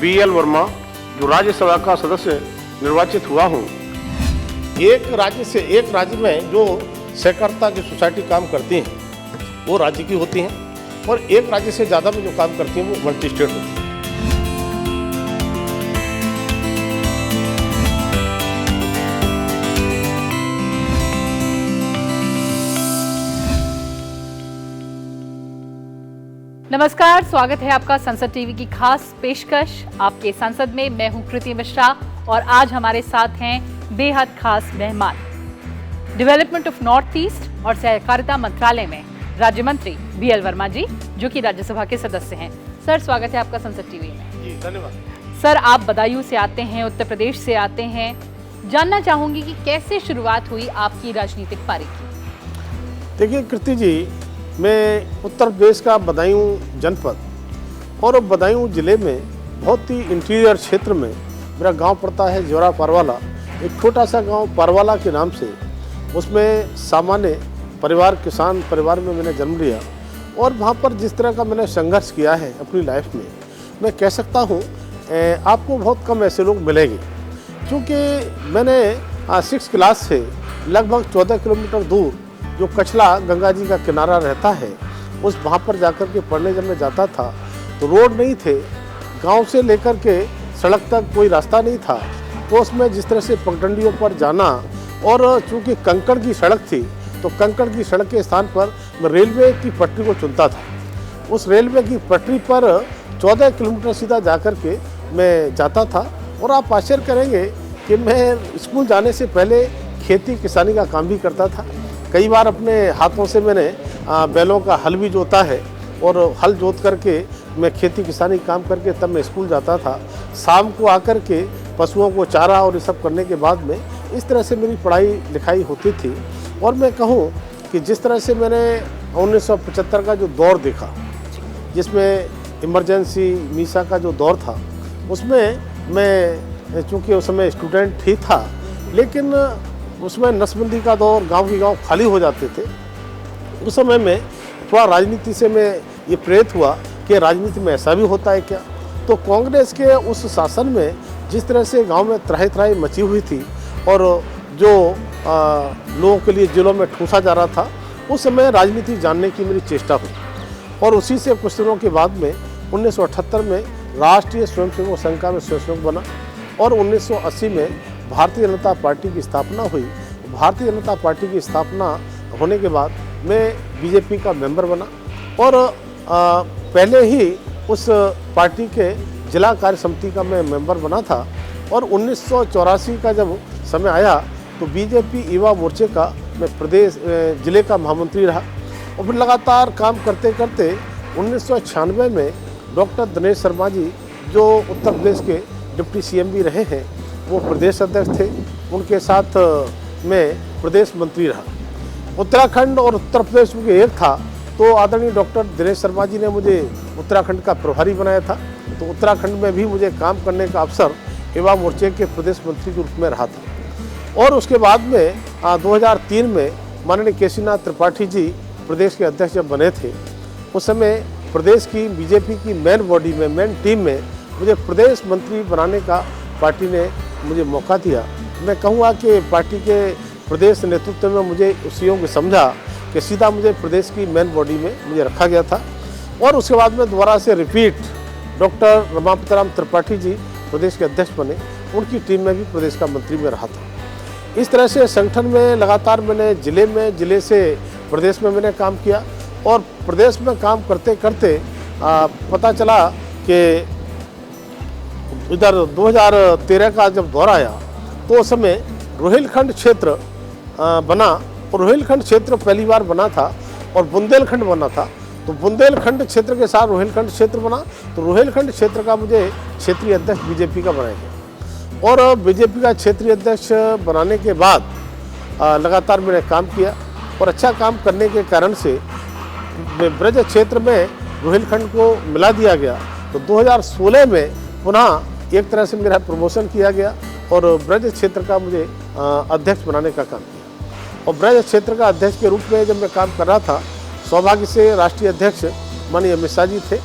BL Verma, जो राज्यसभा का सदस्य निर्वाचित हुआ हूँ। एक राज्य में जो सहकारिता की सोसाइटी काम करती हैं वो राज्य की होती हैं, और एक राज्य से ज़्यादा में जो काम करती हैं वो मल्टी स्टेट होती हैं। नमस्कार, स्वागत है आपका संसद टीवी की खास पेशकश आपके संसद में। मैं हूं कृति मिश्रा और आज हमारे साथ हैं बेहद खास मेहमान। डेवलपमेंट ऑफ नॉर्थ ईस्ट और सहकारिता मंत्रालय में राज्य मंत्री BL वर्मा जी, जो कि राज्यसभा के सदस्य हैं। सर, स्वागत है आपका संसद टीवी में। जी धन्यवाद। सर, आप बदायूं से आते हैं, उत्तर प्रदेश से आते हैं। जानना चाहूंगी कि कैसे शुरुआत हुई आपकी राजनीतिक पारी की। देखिए कृति जी, मैं उत्तर प्रदेश का बदायूं जनपद और बदायूं ज़िले में बहुत ही इंटीरियर क्षेत्र में मेरा गांव पड़ता है, ज्योरा परवाला। एक छोटा सा गांव परवाला के नाम से, उसमें सामान्य परिवार, किसान परिवार में मैंने जन्म लिया। और वहां पर जिस तरह का मैंने संघर्ष किया है अपनी लाइफ में, मैं कह सकता हूं आपको बहुत कम ऐसे लोग मिलेंगे। क्योंकि मैंने 6 क्लास से लगभग 14 किलोमीटर दूर जो कछला गंगा जी का किनारा रहता है, उस वहाँ पर जाकर के पढ़ने जब मैं जाता था तो रोड नहीं थे, गांव से लेकर के सड़क तक कोई रास्ता नहीं था। तो उसमें जिस तरह से पगडंडियों पर जाना, और चूँकि कंकड़ की सड़क थी तो कंकड़ की सड़क के स्थान पर मैं रेलवे की पटरी को चुनता था। उस रेलवे की पटरी पर 14 किलोमीटर सीधा जाकर के मैं जाता था। और आप आश्चर्य करेंगे कि मैं स्कूल जाने से पहले खेती किसानी का काम भी करता था। कई बार अपने हाथों से मैंने बैलों का हल भी जोता है, और हल जोत करके मैं खेती किसानी काम करके तब मैं स्कूल जाता था। शाम को आकर के पशुओं को चारा और ये सब करने के बाद में इस तरह से मेरी पढ़ाई लिखाई होती थी। और मैं कहूँ कि जिस तरह से मैंने 1975 का जो दौर देखा, जिसमें इमरजेंसी मीसा का जो दौर था, उसमें मैं चूँकि उस समय स्टूडेंट ही था, लेकिन उसमें नसबंदी का दौर, गांव के गांव खाली हो जाते थे। उस समय में थोड़ा राजनीति से मैं ये प्रेरित हुआ कि राजनीति में ऐसा भी होता है क्या। तो कांग्रेस के उस शासन में जिस तरह से गांव में त्राही त्राही मची हुई थी, और जो लोगों के लिए जेलों में ठूंसा जा रहा था, उस समय राजनीति जानने की मेरी चेष्टा हुई। और उसी से कुछ दिनों के बाद में 1978 में राष्ट्रीय स्वयंसेवक संघ का मैं स्वयंसेवक बना, और 1980 में भारतीय जनता पार्टी की स्थापना हुई। भारतीय जनता पार्टी की स्थापना होने के बाद मैं BJP का मेंबर बना, और पहले ही उस पार्टी के जिला कार्य समिति का मैं मेंबर बना था। और 1984 का जब समय आया तो BJP युवा मोर्चे का मैं प्रदेश जिले का महामंत्री रहा। और फिर लगातार काम करते करते 1996 में डॉक्टर दिनेश शर्मा जी, जो उत्तर प्रदेश के डिप्टी CM भी रहे हैं, वो प्रदेश अध्यक्ष थे। उनके साथ मैं प्रदेश मंत्री रहा। उत्तराखंड और उत्तर प्रदेश में एक था, तो आदरणीय डॉक्टर दिनेश शर्मा जी ने मुझे उत्तराखंड का प्रभारी बनाया था। तो उत्तराखंड में भी मुझे काम करने का अवसर युवा मोर्चे के प्रदेश मंत्री के रूप में रहा था। और उसके बाद में 2003 में माननीय केसीनाथ त्रिपाठी जी प्रदेश के अध्यक्ष जब बने थे, उस समय प्रदेश की BJP की मेन बॉडी में, मेन टीम में मुझे प्रदेश मंत्री बनाने का पार्टी ने मुझे मौका दिया। मैं कहूँगा कि पार्टी के प्रदेश नेतृत्व में मुझे उस योग्य समझा कि सीधा मुझे प्रदेश की मेन बॉडी में मुझे रखा गया था। और उसके बाद में दोबारा से रिपीट डॉक्टर रमापतराम त्रिपाठी जी प्रदेश के अध्यक्ष बने, उनकी टीम में भी प्रदेश का मंत्री में रहा था। इस तरह से संगठन में लगातार मैंने जिले से प्रदेश में मैंने काम किया। और प्रदेश में काम करते करते पता चला कि इधर 2013 का जब दौर आया तो उस समय रोहिलखंड क्षेत्र बना। और रोहिलखंड क्षेत्र पहली बार बना था, और बुंदेलखंड बना था। तो बुंदेलखंड क्षेत्र के साथ रोहिलखंड क्षेत्र बना। तो रोहिलखंड क्षेत्र का मुझे क्षेत्रीय अध्यक्ष BJP का बनाया गया। और BJP का क्षेत्रीय अध्यक्ष बनाने के बाद लगातार मैंने काम किया, और अच्छा काम करने के कारण से ब्रज क्षेत्र में रोहिलखंड को मिला दिया गया। तो 2016 में पुनः एक तरह से मेरा प्रमोशन किया गया, और ब्रज क्षेत्र का मुझे अध्यक्ष बनाने का काम किया। और ब्रज क्षेत्र का अध्यक्ष के रूप में जब मैं काम कर रहा था, सौभाग्य से राष्ट्रीय अध्यक्ष माननीय अमित शाह जी थे,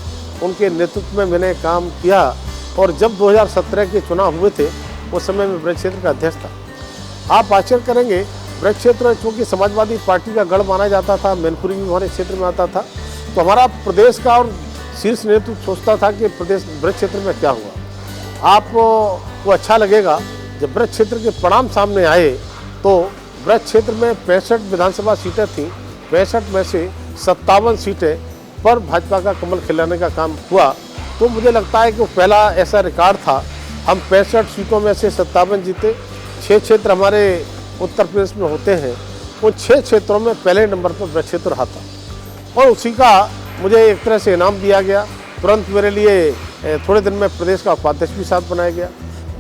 उनके नेतृत्व में मैंने काम किया। और जब 2017 के चुनाव हुए थे उस समय मैं ब्रज क्षेत्र का अध्यक्ष था। आप आश्चर्य करेंगे, ब्रज क्षेत्र चूँकि समाजवादी पार्टी का गढ़ माना जाता था, मैनपुरी भी हमारे क्षेत्र में आता था, तो हमारा प्रदेश का और शीर्ष नेतृत्व सोचता था कि प्रदेश ब्रज क्षेत्र में क्या हुआ। आपको अच्छा लगेगा जब ब्रज क्षेत्र के परिणाम सामने आए तो ब्रज क्षेत्र में 65 विधानसभा सीटें थीं, 65 में से 57 सीटें पर भाजपा का कमल खिलाने का काम हुआ। तो मुझे लगता है कि वो पहला ऐसा रिकॉर्ड था। हम 65 सीटों में से 57 जीते। 6 क्षेत्र हमारे उत्तर प्रदेश में होते हैं, उन 6 क्षेत्रों में पहले नंबर पर ब्रज क्षेत्र रहा था और उसी का मुझे एक तरह से इनाम दिया गया। तुरंत मेरे लिए थोड़े दिन में प्रदेश का उपाध्यक्ष भी साथ बनाया गया।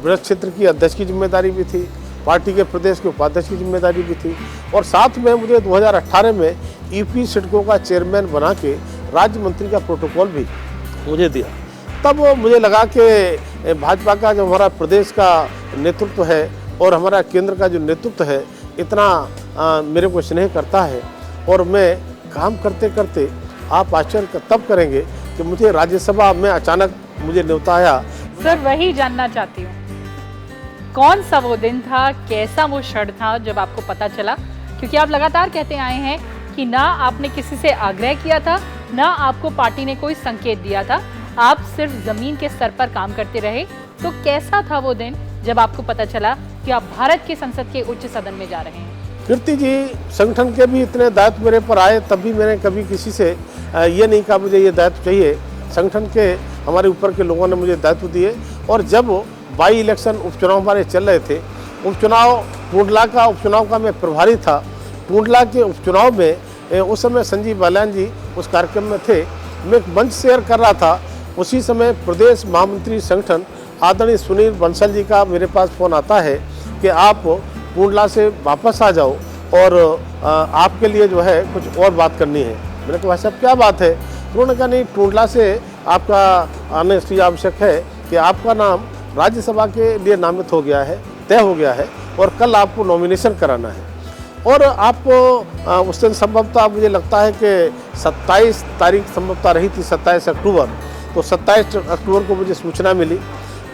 ब्रज क्षेत्र की अध्यक्ष की जिम्मेदारी भी थी, पार्टी के प्रदेश के उपाध्यक्ष की जिम्मेदारी भी थी और साथ में मुझे 2018 में ईपी सिडको का चेयरमैन बना के राज्य मंत्री का प्रोटोकॉल भी मुझे दिया। तब मुझे लगा कि भाजपा का जो हमारा प्रदेश का नेतृत्व है और हमारा केंद्र का जो नेतृत्व है इतना मेरे को स्नेह करता है और मैं काम करते करते आप आश्चर्य तब करेंगे कि मुझे राज्यसभा में अचानक मुझे न्योता आया। सर वही जानना चाहती हूँ, कौन सा वो दिन था, कैसा वो क्षण था जब आपको पता चला? क्योंकि आप लगातार कहते आए हैं कि ना आपने किसी से आग्रह किया था, ना आपको पार्टी ने कोई संकेत दिया था, आप सिर्फ जमीन के स्तर पर काम करते रहे। तो कैसा था वो दिन जब आपको पता चला कि आप भारत के संसद के उच्च सदन में जा रहे हैं? कीर्ति जी, संगठन के भी इतने दायित्व मेरे पर आए, तब भी मैंने कभी किसी से ये नहीं कहा मुझे ये दायित्व चाहिए। संगठन के हमारे ऊपर के लोगों ने मुझे दायित्व दिए और जब बाई इलेक्शन उपचुनाव हमारे चल रहे थे, उपचुनाव टूंडला का उपचुनाव का मैं प्रभारी था। टूंडला के उपचुनाव में उस समय संजीव बालियान जी उस कार्यक्रम में थे, मैं एक मंच शेयर कर रहा था। उसी समय प्रदेश महामंत्री संगठन आदरणीय सुनील बंसल जी का मेरे पास फ़ोन आता है कि आप टूंडला से वापस आ जाओ और आपके लिए जो है कुछ और बात करनी है। मैंने कहा भाई साहब क्या बात है? उन्होंने कहा नहीं, टूंडला से आपका आने इसलिए आवश्यक है कि आपका नाम राज्यसभा के लिए नामित हो गया है, तय हो गया है और कल आपको नॉमिनेशन कराना है। और आपको उस दिन संभवतः मुझे लगता है कि 27 तारीख संभवतः रही थी, 27 अक्टूबर। तो 27 अक्टूबर को मुझे सूचना मिली।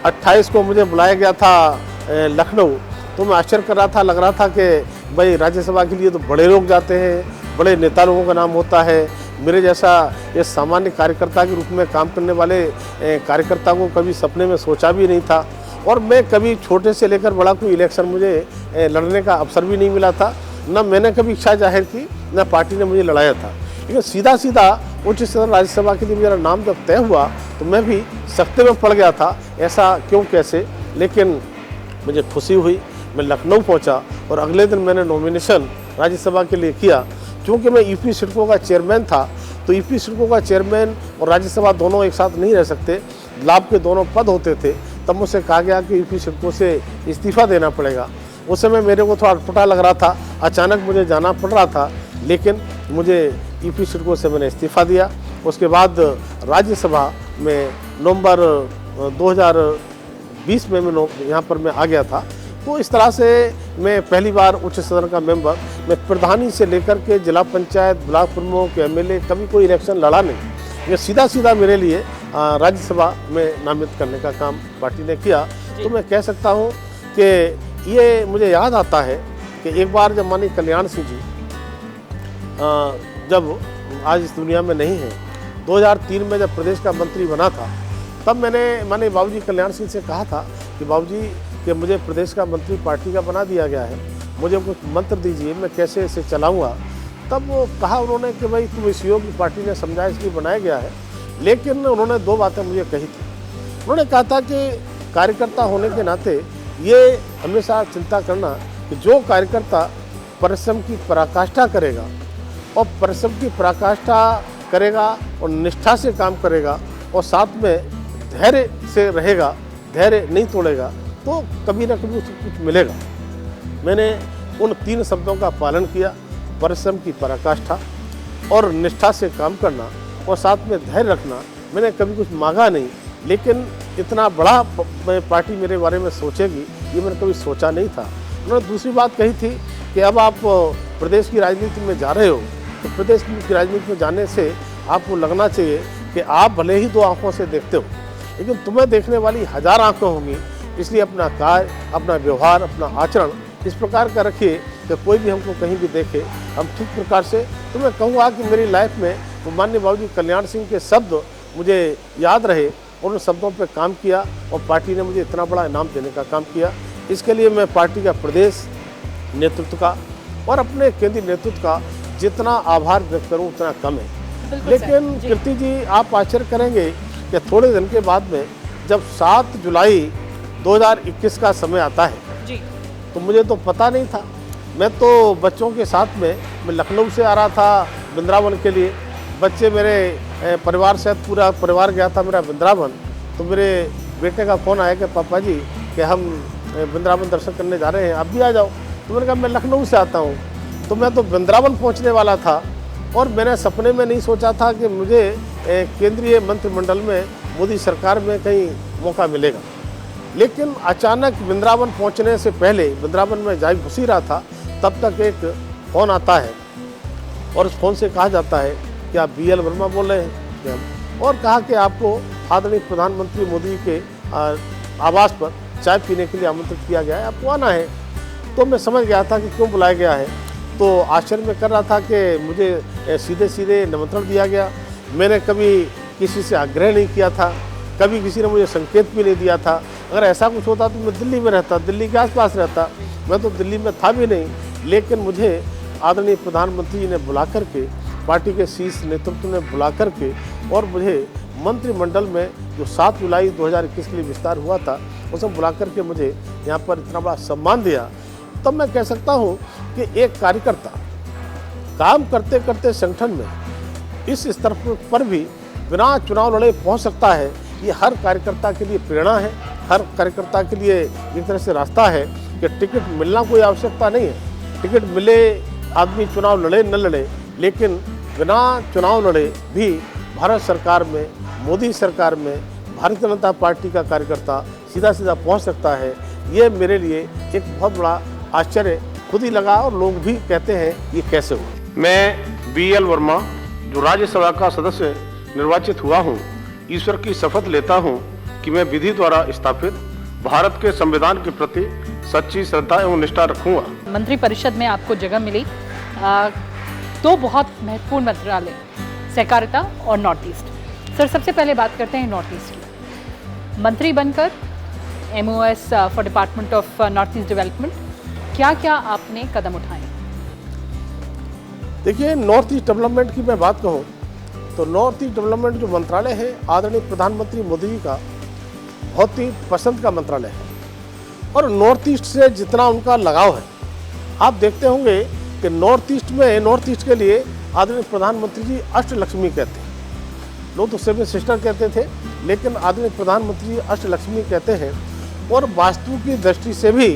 28 को मुझे बुलाया गया था लखनऊ। तो मैं आश्चर्य कर रहा था, लग रहा था कि भाई राज्यसभा के लिए तो बड़े लोग जाते हैं, बड़े नेता लोगों का नाम होता है। मेरे जैसा ये सामान्य कार्यकर्ता के रूप में काम करने वाले कार्यकर्ता को कभी सपने में सोचा भी नहीं था और मैं कभी छोटे से लेकर बड़ा कोई इलेक्शन मुझे लड़ने का अवसर भी नहीं मिला था। न मैंने कभी इच्छा जाहिर की, न पार्टी ने मुझे लड़ाया था। लेकिन सीधा सीधा उच्च सदन राज्यसभा के लिए मेरा नाम जब तय हुआ तो मैं भी सख्ते में पड़ गया था, ऐसा क्यों कैसे। लेकिन मुझे खुशी हुई, मैं लखनऊ पहुंचा और अगले दिन मैंने नॉमिनेशन राज्यसभा के लिए किया। क्योंकि मैं ईपी सिडको का चेयरमैन था तो ईपी सिडको का चेयरमैन और राज्यसभा दोनों एक साथ नहीं रह सकते, लाभ के दोनों पद होते थे। तब मुझसे कहा गया कि ईपी सिडको से इस्तीफा देना पड़ेगा। उस समय मेरे को थोड़ा अटपटा लग रहा था, अचानक मुझे जाना पड़ रहा था, लेकिन मुझे ईपी सिडको से मैंने इस्तीफा दिया। उसके बाद राज्यसभा में नवंबर 2020 में मैं यहाँ पर मैं आ गया था। तो इस तरह से मैं पहली बार उच्च सदन का मेंबर, मैं प्रधानी से लेकर के जिला पंचायत, ब्लॉक प्रमुख, एमएलए कभी कोई इलेक्शन लड़ा नहीं। ये सीधा सीधा मेरे लिए राज्यसभा में नामित करने का काम पार्टी ने किया। तो मैं कह सकता हूँ कि ये मुझे याद आता है कि एक बार जब माननीय कल्याण सिंह जी जब आज इस दुनिया में नहीं है, 2003 में जब प्रदेश का मंत्री बना था, तब मैंने माननीय बाबूजी कल्याण सिंह से कहा था कि बाबूजी कि मुझे प्रदेश का मंत्री पार्टी का बना दिया गया है, मुझे कुछ मंत्र दीजिए, मैं कैसे इसे चलाऊँगा। तब वो कहा उन्होंने कि भाई तुम इस योग्य पार्टी ने समझा इसलिए बनाया गया है। लेकिन उन्होंने 2 बातें मुझे कही थी। उन्होंने कहा था कि कार्यकर्ता होने के नाते ये हमेशा चिंता करना कि जो कार्यकर्ता परिश्रम की पराकाष्ठा करेगा और परिश्रम की पराकाष्ठा करेगा और निष्ठा से काम करेगा और साथ में धैर्य से रहेगा, धैर्य नहीं तोड़ेगा, तो कभी ना कभी उसको कुछ मिलेगा। मैंने उन 3 शब्दों का पालन किया, परिश्रम की पराकाष्ठा और निष्ठा से काम करना और साथ में धैर्य रखना। मैंने कभी कुछ मांगा नहीं, लेकिन इतना बड़ा पार्टी मेरे बारे में सोचेगी ये मैंने कभी सोचा नहीं था। उन्होंने दूसरी बात कही थी कि अब आप प्रदेश की राजनीति में जा रहे हो, तो प्रदेश की राजनीति में जाने से आपको लगना चाहिए कि आप भले ही 2 आंखों से देखते हो, लेकिन तुम्हें देखने वाली 1000 आंखें होंगी, इसलिए अपना कार्य, अपना व्यवहार, अपना आचरण इस प्रकार का रखिए कि कोई भी हमको कहीं भी देखे हम ठीक प्रकार से। तो मैं कहूँगा कि मेरी लाइफ में वो माननीय बाबूजी कल्याण सिंह के शब्द मुझे याद रहे और उन शब्दों पर काम किया और पार्टी ने मुझे इतना बड़ा इनाम देने का काम किया। इसके लिए मैं पार्टी का प्रदेश नेतृत्व का और अपने केंद्रीय नेतृत्व का जितना आभार व्यक्त करूं उतना कम है। लेकिन कीर्ति जी, आप आश्चर्य करेंगे कि थोड़े दिन के बाद में जब 7 जुलाई 2021 का समय आता है जी, तो मुझे तो पता नहीं था। मैं तो बच्चों के साथ में मैं लखनऊ से आ रहा था वृंदावन के लिए। बच्चे मेरे परिवार से पूरा परिवार गया था मेरा वृंदावन। तो मेरे बेटे का फ़ोन आया कि पापा जी कि हम वृंदावन दर्शन करने जा रहे हैं, आप भी आ जाओ। तो मैंने कहा मैं लखनऊ से आता हूँ। तो मैं तो वृंदावन पहुँचने वाला था और मैंने सपने में नहीं सोचा था कि मुझे केंद्रीय मंत्रिमंडल में मोदी सरकार में कहीं मौका मिलेगा। लेकिन अचानक वृंदावन पहुंचने से पहले वृंदावन में जाए घुस ही रहा था, तब तक एक फ़ोन आता है और उस फ़ोन से कहा जाता है कि आप BL वर्मा बोल रहे हैं, और कहा कि आपको आदरणीय प्रधानमंत्री मोदी के आवास पर चाय पीने के लिए आमंत्रित किया गया है, आपको आना है। तो मैं समझ गया था कि क्यों बुलाया गया है। तो आश्चर्य में कर रहा था कि मुझे सीधे सीधे निमंत्रण दिया गया। मैंने कभी किसी से आग्रह नहीं किया था, कभी किसी ने मुझे संकेत भी नहीं दिया था। अगर ऐसा कुछ होता तो मैं दिल्ली में रहता, दिल्ली के आसपास रहता। मैं तो दिल्ली में था भी नहीं, लेकिन मुझे आदरणीय प्रधानमंत्री जी ने बुला करके, पार्टी के शीर्ष नेतृत्व ने बुला करके और मुझे मंत्रिमंडल में जो 7 जुलाई 2021 के लिए विस्तार हुआ था उसमें बुला करके मुझे यहाँ पर इतना बड़ा सम्मान दिया। तब मैं कह सकता हूँ कि एक कार्यकर्ता काम करते करते संगठन में इस स्तर पर भी बिना चुनाव लड़े पहुँच सकता है, ये हर कार्यकर्ता के लिए प्रेरणा है। हर कार्यकर्ता के लिए एक तरह से रास्ता है कि टिकट मिलना कोई आवश्यकता नहीं है। टिकट मिले, आदमी चुनाव लड़े न लड़े, लेकिन बिना चुनाव लड़े भी भारत सरकार में, मोदी सरकार में भारतीय जनता पार्टी का कार्यकर्ता सीधा सीधा पहुंच सकता है। ये मेरे लिए एक बहुत बड़ा आश्चर्य खुद ही लगा और लोग भी कहते हैं ये कैसे हुआ। मैं BL वर्मा जो राज्यसभा का सदस्य निर्वाचित हुआ हूँ, ईश्वर की शपथ लेता हूँ कि मैं विधि द्वारा स्थापित भारत के संविधान के प्रति सच्ची श्रद्धा एवं निष्ठा रखूंगा। मंत्री परिषद में आपको जगह मिली, तो बहुत महत्वपूर्ण मंत्रालय, सहकारिता और नॉर्थ ईस्ट। सर, सबसे पहले बात करते हैं नॉर्थ ईस्ट की। मंत्री बनकर MOS for department of north east development, क्या क्या आपने कदम उठाए? देखिए, नॉर्थ ईस्ट डेवलपमेंट की मैं बात कहूँ तो नॉर्थ ईस्ट डेवलपमेंट जो मंत्रालय है आदरणीय प्रधानमंत्री मोदी जी का बहुत ही पसंद का मंत्रालय है और नॉर्थ ईस्ट से जितना उनका लगाव है, आप देखते होंगे कि नॉर्थ ईस्ट के लिए आदरणीय प्रधानमंत्री जी अष्टलक्ष्मी कहते हैं। लोग तो 7 सिस्टर कहते थे, लेकिन आदरणीय प्रधानमंत्री जी अष्टलक्ष्मी कहते हैं। और वास्तु की दृष्टि से भी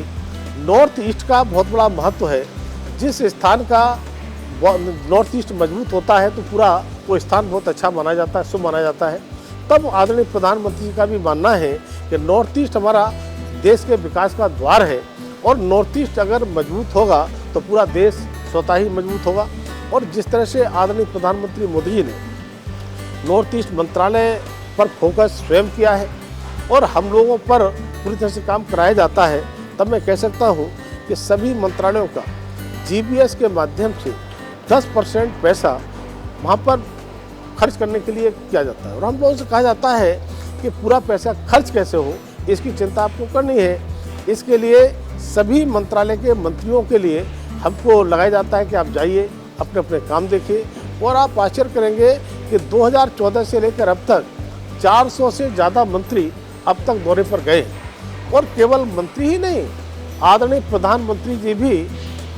नॉर्थ ईस्ट का बहुत बड़ा महत्व है। जिस स्थान का नॉर्थ ईस्ट मजबूत होता है तो पूरा वो स्थान बहुत अच्छा माना जाता है, शुभ माना जाता है। तब आदरणीय प्रधानमंत्री जी का भी मानना है कि नॉर्थ ईस्ट हमारा देश के विकास का द्वार है और नॉर्थ ईस्ट अगर मजबूत होगा तो पूरा देश स्वतः ही मजबूत होगा। और जिस तरह से आदरणीय प्रधानमंत्री मोदी जी ने नॉर्थ ईस्ट मंत्रालय पर फोकस स्वयं किया है और हम लोगों पर पूरी तरह से काम कराया जाता है, तब मैं कह सकता हूँ कि सभी मंत्रालयों का GPS के माध्यम से 10% पैसा वहाँ पर खर्च करने के लिए किया जाता है। और हम लोगों से कहा जाता है कि पूरा पैसा खर्च कैसे हो, इसकी चिंता आपको करनी है। इसके लिए सभी मंत्रालय के मंत्रियों के लिए हमको लगाया जाता है कि आप जाइए, अपने अपने काम देखिए। और आप आश्चर्य करेंगे कि 2014 से लेकर अब तक 400 से ज़्यादा मंत्री अब तक दौरे पर गए। और केवल मंत्री ही नहीं, आदरणीय प्रधानमंत्री जी भी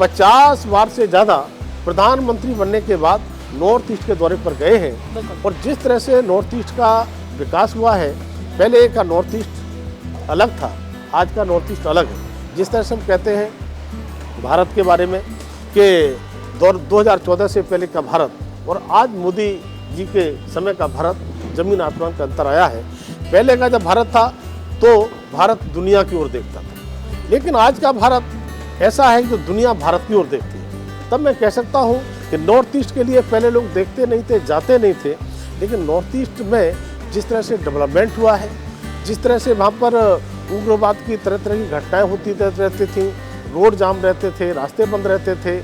50 बार से ज़्यादा प्रधानमंत्री बनने के बाद नॉर्थ ईस्ट के दौरे पर गए हैं। और जिस तरह से नॉर्थ ईस्ट का विकास हुआ है, पहले का नॉर्थ ईस्ट अलग था, आज का नॉर्थ ईस्ट अलग है। जिस तरह से हम कहते हैं भारत के बारे में कि 2014 से पहले का भारत और आज मोदी जी के समय का भारत, जमीन आसमान का अंतर आया है। पहले का जब भारत था तो भारत दुनिया की ओर देखता था, लेकिन आज का भारत ऐसा है जो दुनिया भारत की ओर देखती है। तब मैं कह सकता हूँ कि नॉर्थ ईस्ट के लिए पहले लोग देखते नहीं थे, जाते नहीं थे, लेकिन नॉर्थ ईस्ट में जिस तरह से डेवलपमेंट हुआ है, जिस तरह से वहाँ पर उग्रवाद की तरह तरह की घटनाएं होती रहती थी, रोड जाम रहते थे, रास्ते बंद रहते थे,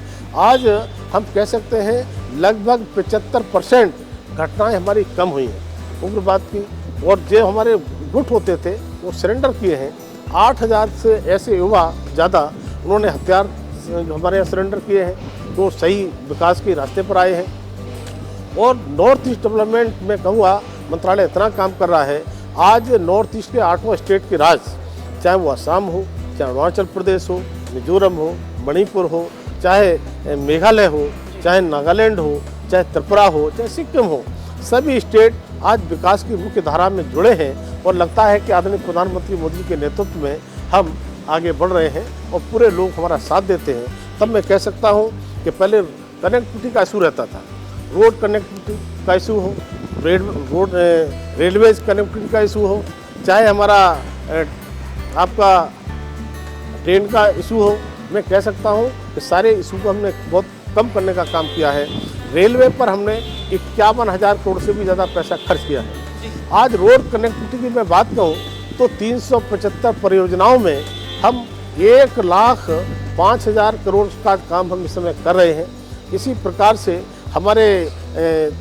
आज हम कह सकते हैं लगभग 75% घटनाएं हमारी कम हुई हैं उग्रवाद की। और जो हमारे गुट होते थे वो सरेंडर किए हैं। 8,000 से ऐसे युवा ज़्यादा उन्होंने हथियार हमारे यहाँ सरेंडर किए हैं, तो सही विकास के रास्ते पर आए हैं। और नॉर्थ ईस्ट डेवलपमेंट में कहूँगा मंत्रालय इतना काम कर रहा है, आज नॉर्थ ईस्ट के 8 स्टेट के राज, चाहे वो असम हो, चाहे अरुणाचल प्रदेश हो, मिजोरम हो, मणिपुर हो, चाहे मेघालय हो, चाहे नागालैंड हो, चाहे त्रिपुरा हो, चाहे सिक्किम हो, सभी स्टेट आज विकास की मुख्य धारा में जुड़े हैं। और लगता है कि आदरणीय प्रधानमंत्री मोदी के नेतृत्व में हम आगे बढ़ रहे हैं और पूरे लोग हमारा साथ देते हैं। तब मैं कह सकता हूँ कि पहले कनेक्टिविटी का इशू रहता था, रोड कनेक्टिविटी का इशू हो, रेलवेज कनेक्टिविटी का इशू हो, चाहे हमारा आपका ट्रेन का इशू हो। मैं कह सकता हूँ कि सारे इशू को हमने बहुत कम करने का काम किया है। रेलवे पर हमने 51,000 करोड़ से भी ज़्यादा पैसा खर्च किया है। आज रोड कनेक्टिविटी की मैं बात कहूँ तो 375 परियोजनाओं में हम 1,05,000 करोड़ का काम हम इस समय कर रहे हैं। इसी प्रकार से हमारे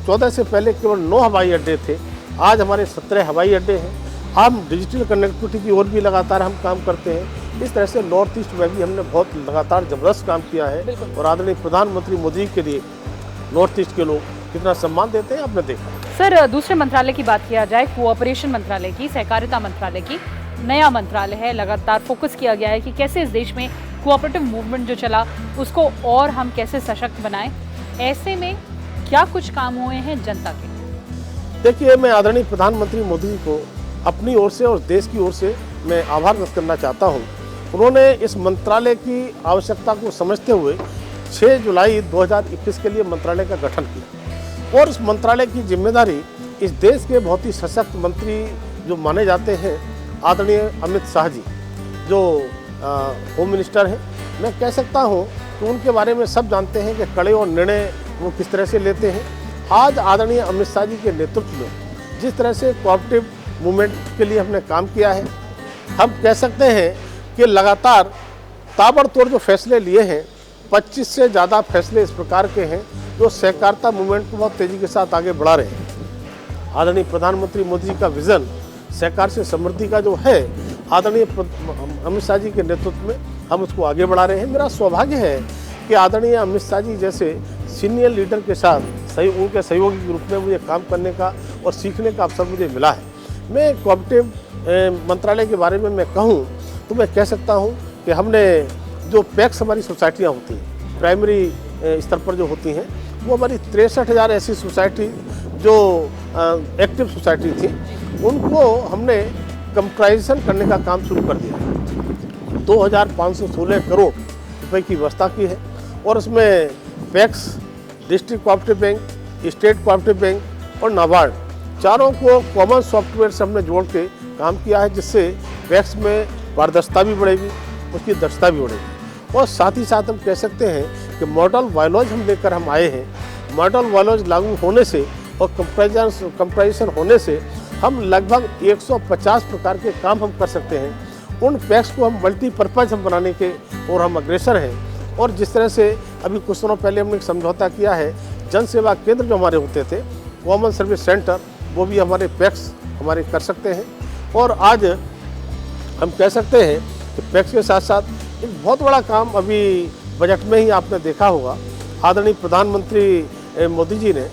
14 से पहले केवल 9 हवाई अड्डे थे, आज हमारे 17 हवाई अड्डे हैं। हम डिजिटल कनेक्टिविटी की ओर भी लगातार हम काम करते हैं। इस तरह से नॉर्थ ईस्ट में भी हमने बहुत लगातार ज़बरदस्त काम किया है। और आदरणीय प्रधानमंत्री मोदी के लिए नॉर्थ ईस्ट के लोग कितना सम्मान देते हैं आपने देखा। सर, दूसरे मंत्रालय की बात किया जाए, कोऑपरेशन मंत्रालय की, सहकारिता मंत्रालय की, नया मंत्रालय है, लगातार फोकस किया गया है कि कैसे इस देश में कोऑपरेटिव मूवमेंट जो चला उसको और हम कैसे सशक्त बनाएं। ऐसे में क्या कुछ काम हुए हैं जनता के? देखिए, मैं आदरणीय प्रधानमंत्री मोदी जी को अपनी ओर से और देश की ओर से मैं आभार व्यक्त करना चाहता हूँ। उन्होंने इस मंत्रालय की आवश्यकता को समझते हुए 6 जुलाई 2021 के लिए मंत्रालय का गठन किया। और इस मंत्रालय की जिम्मेदारी इस देश के बहुत ही सशक्त मंत्री जो माने जाते हैं, आदरणीय अमित शाह जी जो होम मिनिस्टर हैं, मैं कह सकता हूँ कि उनके बारे में सब जानते हैं कि कड़े और निर्णय वो किस तरह से लेते हैं। आज आदरणीय अमित शाह जी के नेतृत्व में जिस तरह से कोऑपरेटिव मूवमेंट के लिए हमने काम किया है, हम कह सकते हैं कि लगातार ताबड़तोड़ जो फैसले लिए हैं, 25 से ज़्यादा फैसले इस प्रकार के हैं जो सहकारिता मूवमेंट को बहुत तेज़ी के साथ आगे बढ़ा रहे हैं। आदरणीय प्रधानमंत्री मोदी जी का विज़न सहकार से समृद्धि का जो है, आदरणीय अमित शाह जी के नेतृत्व में हम उसको आगे बढ़ा रहे हैं। मेरा सौभाग्य है कि आदरणीय अमित शाह जी जैसे सीनियर लीडर के साथ उनके सहयोगी के रूप में मुझे काम करने का और सीखने का अवसर मुझे मिला है। मैं कोऑपरेटिव मंत्रालय के बारे में मैं कहूँ तो मैं कह सकता हूँ कि हमने जो पैक्स हमारी सोसाइटियाँ होती हैं, प्राइमरी स्तर पर जो होती हैं, वो हमारी 63,000 ऐसी सोसाइटी जो एक्टिव सोसाइटी थी, उनको हमने कंप्यूटराइजेशन करने का काम शुरू कर दिया। 2,516 करोड़ रुपए की व्यवस्था की है और उसमें PACS, district cooperative bank, state cooperative bank और नाबार्ड चारों को कॉमन सॉफ्टवेयर से हमने जोड़ के काम किया है, जिससे पैक्स में पारदर्शिता भी बढ़ेगी, उसकी दक्षता भी बढ़ेगी। और साथ ही साथ हम कह सकते हैं कि मॉडल बायोलॉज हम लेकर हम आए हैं। मॉडल बायोलॉज लागू होने से और कंप्यूटराइजेशन होने से हम लगभग 150 प्रकार के काम हम कर सकते हैं। उन पैक्स को हम मल्टीपर्पज़ हम बनाने के और हम अग्रसर हैं। और जिस तरह से अभी कुछ दिनों पहले हमने एक समझौता किया है, जन सेवा केंद्र जो हमारे होते थे, कॉमन सर्विस सेंटर, वो भी हमारे पैक्स हमारे कर सकते हैं। और आज हम कह सकते हैं कि पैक्स के साथ साथ एक बहुत बड़ा काम अभी बजट में ही आपने देखा होगा, आदरणीय प्रधानमंत्री मोदी जी ने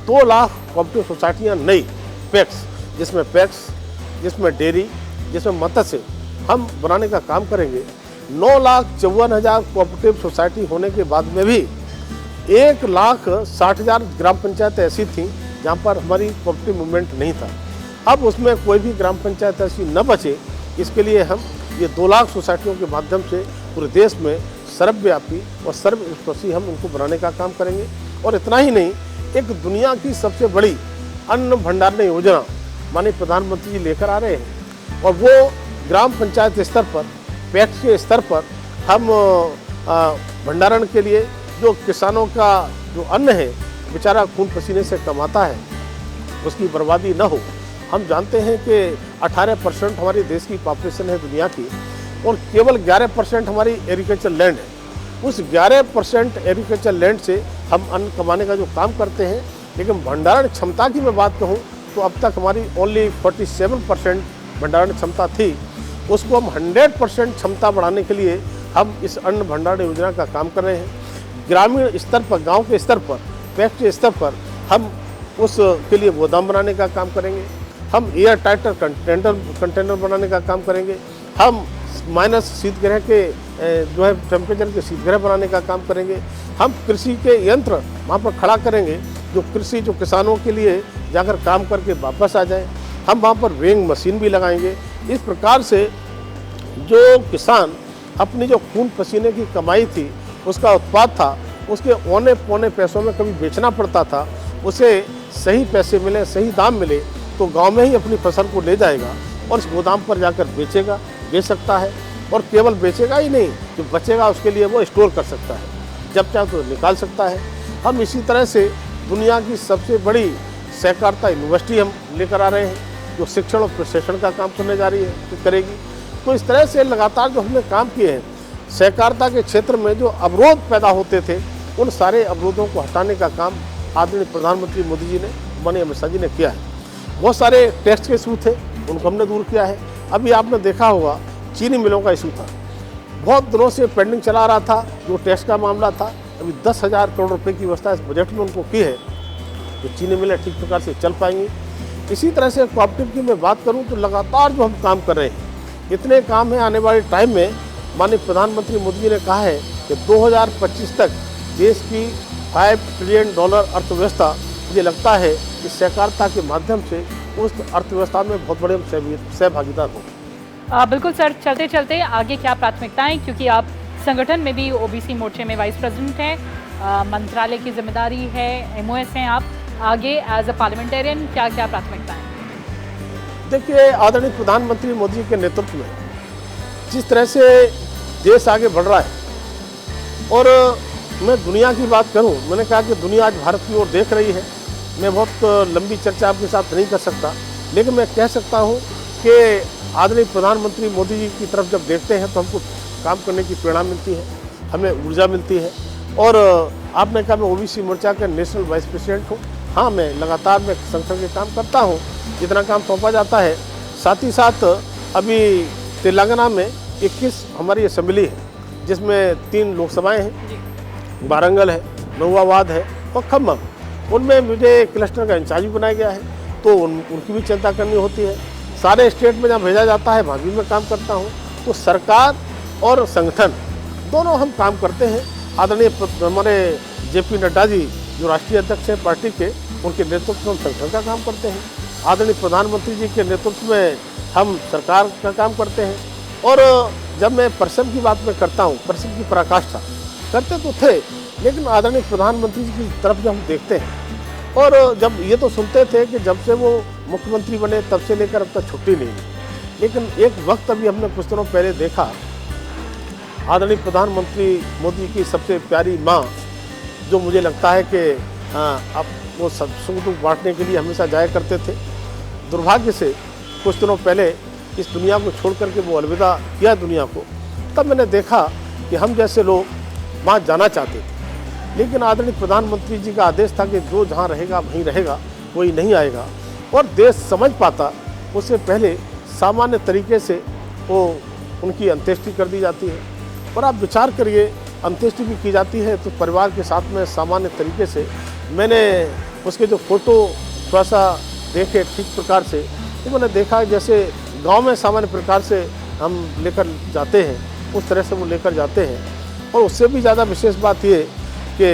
2 लाख कोऑपरेटिव सोसाइटियाँ नई पैक्स, जिसमें डेयरी, जिसमें मत्स्य हम बनाने का काम करेंगे। 9,54,000 कोऑपरेटिव सोसाइटी होने के बाद में भी 1,60,000 ग्राम पंचायत ऐसी थी जहाँ पर हमारी कोऑपरेटिव मूवमेंट नहीं था। अब उसमें कोई भी ग्राम पंचायत ऐसी न बचे, इसके लिए हम ये 2 लाख सोसाइटियों के माध्यम से पूरे देश में सर्वव्यापी और सर्वस्पर्शी हम उनको बनाने का काम करेंगे। और इतना ही नहीं, एक दुनिया की सबसे बड़ी अन्न भंडारण योजना माननीय प्रधानमंत्री जी लेकर आ रहे हैं और वो ग्राम पंचायत स्तर पर, पैक्स के स्तर पर हम भंडारण के लिए जो किसानों का जो अन्न है बेचारा खून पसीने से कमाता है, उसकी बर्बादी न हो। हम जानते हैं कि 18% हमारे देश की पॉपुलेशन है दुनिया की, और केवल 11% हमारी एग्रीकल्चर लैंड है। उस 11% एग्रीकल्चर लैंड से हम अन्न कमाने का जो काम करते हैं, लेकिन भंडारण क्षमता की मैं बात कहूँ तो अब तक हमारी ओनली 47% भंडारण क्षमता थी। उसको हम 100% क्षमता बढ़ाने के लिए हम इस अन्न भंडारण योजना का काम कर रहे हैं। ग्रामीण स्तर पर, गांव के स्तर पर, फैक्ट्री स्तर पर हम उसके लिए गोदाम बनाने का काम करेंगे। हम एयर टाइटर कंटेनर बनाने का काम करेंगे। हम माइनस शीतगृह के जो है टेम्परेचर के शीतगृह बनाने का काम करेंगे। हम कृषि के यंत्र वहाँ पर खड़ा करेंगे जो किसानों के लिए जाकर काम करके वापस आ जाए। हम वहाँ पर वेइंग मशीन भी लगाएंगे। इस प्रकार से जो किसान अपनी जो खून पसीने की कमाई थी, उसका उत्पाद था, उसके औने पौने पैसों में कभी बेचना पड़ता था, उसे सही पैसे मिले, सही दाम मिले तो गांव में ही अपनी फसल को ले जाएगा और इस गोदाम पर जाकर बेच सकता है। और केवल बेचेगा ही नहीं, जो बचेगा उसके लिए वो स्टोर कर सकता है, जब चाहे तो निकाल सकता है। हम इसी तरह से दुनिया की सबसे बड़ी सहकारिता यूनिवर्सिटी हम लेकर आ रहे हैं, जो शिक्षण और प्रशिक्षण का काम करने जा रही है, करेगी। तो इस तरह से लगातार जो हमने काम किए हैं, सहकारिता के क्षेत्र में जो अवरोध पैदा होते थे, उन सारे अवरोधों को हटाने का काम आदरणीय प्रधानमंत्री मोदी जी ने, माननीय अमित शाह जी ने किया है। बहुत सारे टैक्स के इशू थे, उनको हमने दूर किया है। अभी आपने देखा होगा चीनी मिलों का इशू था, बहुत दिनों से पेंडिंग चला रहा था, जो टैक्स का मामला था। अभी 10,000 करोड़ रुपए की व्यवस्था इस बजट में उनको की है, जो चीनी मिलें ठीक प्रकार से चल पाएंगी। इसी तरह से कोऑपरेटिव की मैं बात करूं तो लगातार जो हम काम कर रहे हैं, इतने काम हैं। आने वाले टाइम में माननीय प्रधानमंत्री मोदी जी ने कहा है कि 2025 तक देश की $5 ट्रिलियन अर्थव्यवस्था, मुझे लगता है कि सहकारिता के माध्यम से उस अर्थव्यवस्था में बहुत बड़े सहभागिता हो। बिल्कुल सर, चलते चलते आगे क्या प्राथमिकताएं, क्योंकि आप संगठन में भी ओबीसी मोर्चे में वाइस प्रेसिडेंट हैं, मंत्रालय की जिम्मेदारी है, MOS हैं आप, आगे एज अ पार्लियामेंटेरियन क्या क्या प्राथमिकताएं? देखिए, आदरणीय प्रधानमंत्री मोदी जी के नेतृत्व में जिस तरह से देश आगे बढ़ रहा है, और मैं दुनिया की बात करूं, मैंने कहा कि दुनिया आज भारत की ओर देख रही है। मैं बहुत लंबी चर्चा आपके साथ नहीं कर सकता, लेकिन मैं कह सकता हूं कि आदरणीय प्रधानमंत्री मोदी जी की तरफ जब देखते हैं तो हमको काम करने की प्रेरणा मिलती है, हमें ऊर्जा मिलती है। और आपने कहा मैं ओबीसी मोर्चा का नेशनल वाइस प्रेसिडेंट हूँ। हाँ, मैं लगातार मैं संगठन के काम करता हूँ, जितना काम सौंपा जाता है। साथ ही साथ अभी तेलंगाना में 21 हमारी असेंबली है, जिसमें 3 लोकसभाएं हैं, वारंगल है, नौवाबाद है और खम्मम। उनमें मुझे क्लस्टर का इंचार्ज भी बनाया गया है, तो उनकी भी चिंता करनी होती है। सारे स्टेट में जहाँ भेजा जाता है वहाँ भी मैं काम करता हूँ। तो सरकार और संगठन दोनों हम काम करते हैं। आदरणीय हमारे JP नड्डा जी जो राष्ट्रीय अध्यक्ष हैं पार्टी के, उनके नेतृत्व में हम संगठन का काम करते हैं। आदरणीय प्रधानमंत्री जी के नेतृत्व में हम सरकार का काम करते हैं। और जब मैं परिश्रम की बात में करता हूँ, परिश्रम की पराकाष्ठा करते तो थे, लेकिन आदरणीय प्रधानमंत्री जी की तरफ जब हम देखते हैं, और जब ये तो सुनते थे कि जब से वो मुख्यमंत्री बने तब से लेकर अब तक छुट्टी नहीं ली, लेकिन एक वक्त अभी हमने कुछ दिनों पहले देखा, आदरणीय प्रधानमंत्री मोदी की सबसे प्यारी माँ, जो मुझे लगता है कि अब वो सब सुख दुख बांटने के लिए हमेशा जाया करते थे। दुर्भाग्य से कुछ दिनों पहले इस दुनिया को छोड़ करके वो अलविदा किया दुनिया को। तब मैंने देखा कि हम जैसे लोग वहाँ जाना चाहते थे, लेकिन आदरणीय प्रधानमंत्री जी का आदेश था कि जो जहाँ रहेगा वहीं रहेगा, कोई नहीं आएगा। और देश समझ पाता उससे पहले सामान्य तरीके से वो उनकी अंत्येष्टि कर दी जाती है। और आप विचार करिए, अंत्येष्टि भी की जाती है तो परिवार के साथ में सामान्य तरीके से। मैंने उसके जो फ़ोटो थोड़ा सा देखे ठीक प्रकार से, तो मैंने देखा जैसे गांव में सामान्य प्रकार से हम लेकर जाते हैं, उस तरह से वो लेकर जाते हैं। और उससे भी ज़्यादा विशेष बात ये कि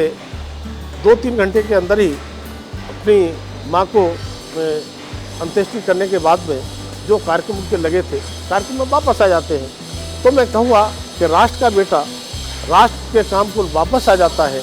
2-3 घंटे के अंदर ही अपनी माँ को अंत्येष्टि करने के बाद में जो कार्यक्रम उनके लगे थे, कार्यक्रम में वापस आ जाते हैं। तो मैं कहूँगा कि राष्ट्र का बेटा राष्ट्र के काम को वापस आ जाता है,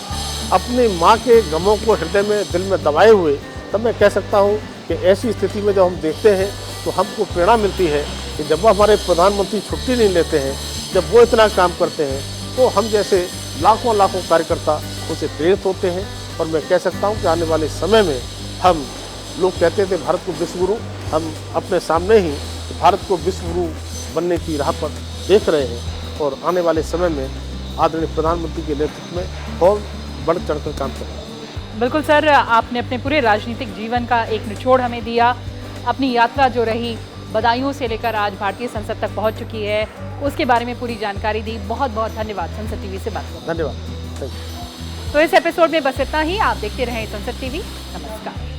अपनी माँ के गमों को हृदय में, दिल में दबाए हुए। तब मैं कह सकता हूँ कि ऐसी स्थिति में जब हम देखते हैं तो हमको प्रेरणा मिलती है कि जब हमारे प्रधानमंत्री छुट्टी नहीं लेते हैं, जब वो इतना काम करते हैं, तो हम जैसे लाखों लाखों कार्यकर्ता उनसे प्रेरित होते हैं। और मैं कह सकता हूँ कि आने वाले समय में हम लोग कहते थे भारत को विश्व गुरु, हम अपने सामने ही भारत को विश्व गुरु बनने की राह पर देख रहे हैं और आने वाले समय में आदरणीय प्रधानमंत्री के नेतृत्व में और बढ़ चढ़कर काम करेंगे। बिल्कुल सर, आपने अपने पूरे राजनीतिक जीवन का एक निचोड़ हमें दिया। अपनी यात्रा जो रही बदायूं से लेकर आज भारतीय संसद तक पहुंच चुकी है, उसके बारे में पूरी जानकारी दी। बहुत बहुत धन्यवाद संसद टीवी से बात करने। धन्यवाद। तो इस एपिसोड में बस इतना ही। आप देखते रहें संसद टीवी। नमस्कार।